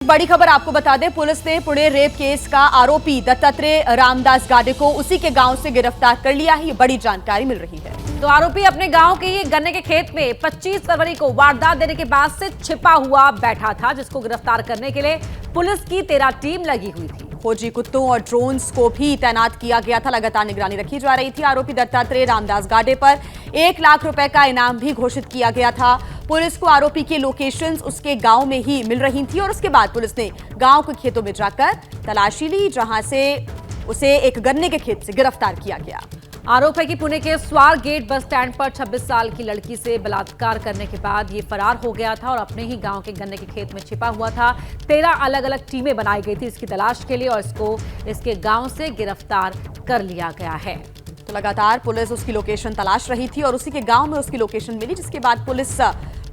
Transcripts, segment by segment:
बड़ी खबर आपको बता दें, पुलिस ने पुणे रेप केस का आरोपी दत्तात्रेय रामदास गाडे को उसी के गांव से गिरफ्तार कर लिया है। ये बड़ी जानकारी मिल रही है। तो आरोपी अपने गांव के ही गन्ने के खेत में 25 फरवरी को वारदात देने के बाद से छिपा हुआ बैठा था, जिसको गिरफ्तार करने के लिए पुलिस की 13 टीम लगी हुई थी। खोजी कुत्तों और ड्रोन्स को भी तैनात किया गया था। लगातार निगरानी रखी जा रही थी। आरोपी दत्तात्रेय रामदास गाडे पर 1 लाख रुपए का इनाम भी घोषित किया गया था। पुलिस को आरोपी की लोकेशंस उसके गांव में ही मिल रही थी और उसके बाद पुलिस ने गांव के खेतों में जाकर तलाशी ली, जहां से उसे एक गन्ने के खेत से गिरफ्तार किया गया। आरोप है कि पुणे के स्वार गेट बस स्टैंड पर 26 साल की लड़की से बलात्कार करने के बाद ये फरार हो गया था और अपने ही गांव के गन्ने के खेत में छिपा हुआ था। 13 अलग अलग टीमें बनाई गई थी इसकी तलाश के लिए और इसको इसके गांव से गिरफ्तार कर लिया गया है। तो लगातार पुलिस उसकी लोकेशन तलाश रही थी और उसी के गांव में उसकी लोकेशन मिली, जिसके बाद पुलिस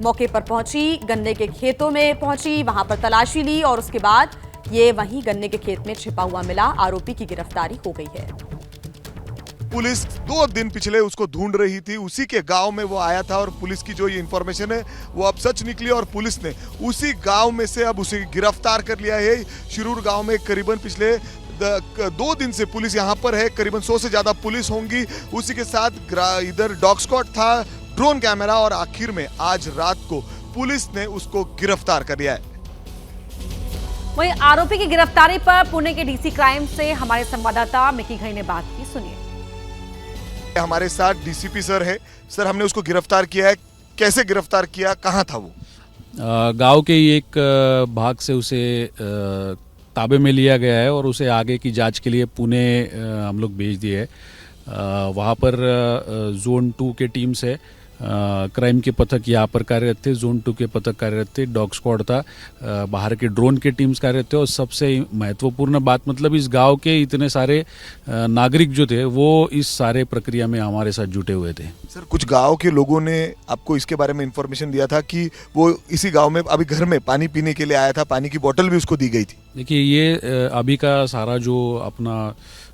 मौके पर पहुंची, गन्ने के खेतों में पहुंची, वहां पर तलाशी ली और उसके बाद ये वहीं गन्ने के खेत में छिपा हुआ मिला। आरोपी की गिरफ्तारी हो गई है। पुलिस 2 दिन पिछले उसको ढूंढ रही थी, उसी के गांव में वो आया था और पुलिस की जो ये इंफॉर्मेशन है वो अब सच निकली और पुलिस ने उसी गांव में से अब उसे गिरफ्तार कर लिया है। शिरूर गांव में करीबन पिछले 2 दिन से पुलिस यहाँ पर है। करीबन 100 से ज्यादा पुलिस होंगी। उसी के साथ इधर डॉग स्क्वाड था, ड्रोन कैमरा और आखिर में आज रात को पुलिस ने उसको गिरफ्तार कर लिया है। वहीं आरोपी की गिरफ्तारी पर पुणे के डीसी क्राइम से हमारे संवाददाता मिकी घई ने बात की, सुनिए। हमारे साथ डीसीपी सर है। सर, हमने उसको गिरफ्तार किया है, कैसे गिरफ्तार किया, कहाँ था वो? गांव के ही एक भाग से उसे ताबे में लिया गया है और उसे आगे की जांच के लिए पुणे हम लोग भेज दिए है। वहाँ पर जोन 2 के टीम से क्राइम के पथक यहाँ पर कार्यरत थे, जोन 2 के पथक कार्यरत थे, डॉग स्क्वाड था, बाहर के ड्रोन के टीम्स कार्यरत थे और सबसे महत्वपूर्ण बात मतलब इस गांव के इतने सारे नागरिक जो थे वो इस सारे प्रक्रिया में हमारे साथ जुटे हुए थे। सर, कुछ गांव के लोगों ने आपको इसके बारे में इंफॉर्मेशन दिया था कि वो इसी गांव में अभी घर में पानी पीने के लिए आया था, पानी की बोतल भी उसको दी गई थी। देखिए, ये अभी का सारा जो अपना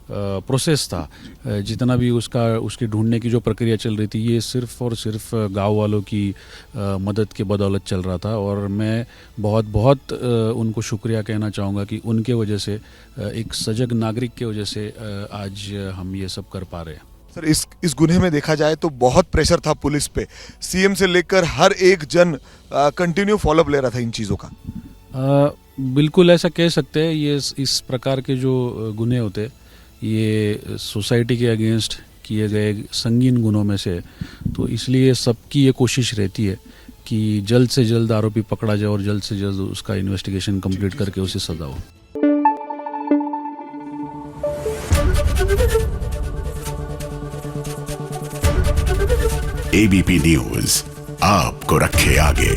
प्रोसेस था, जितना भी उसके ढूंढने की जो प्रक्रिया चल रही थी, ये सिर्फ और सिर्फ गांव वालों की मदद के बदौलत चल रहा था और मैं बहुत बहुत उनको शुक्रिया कहना चाहूँगा कि उनके वजह से, एक सजग नागरिक के वजह से आज हम ये सब कर पा रहे हैं। सर, इस गुन्हे में देखा जाए तो बहुत प्रेशर था पुलिस पे। सीएम से लेकर हर एक जन कंटिन्यू फॉलोअप ले रहा था इन चीज़ों का। बिल्कुल ऐसा कह सकते हैं। ये इस प्रकार के जो गुन्हे होते, ये सोसाइटी के अगेंस्ट किए गए संगीन गुनों में से, तो इसलिए सबकी ये कोशिश रहती है कि जल्द से जल्द आरोपी पकड़ा जाए और जल्द से जल्द उसका इन्वेस्टिगेशन कंप्लीट करके उसे सजा हो। एबीपी न्यूज आपको रखे आगे।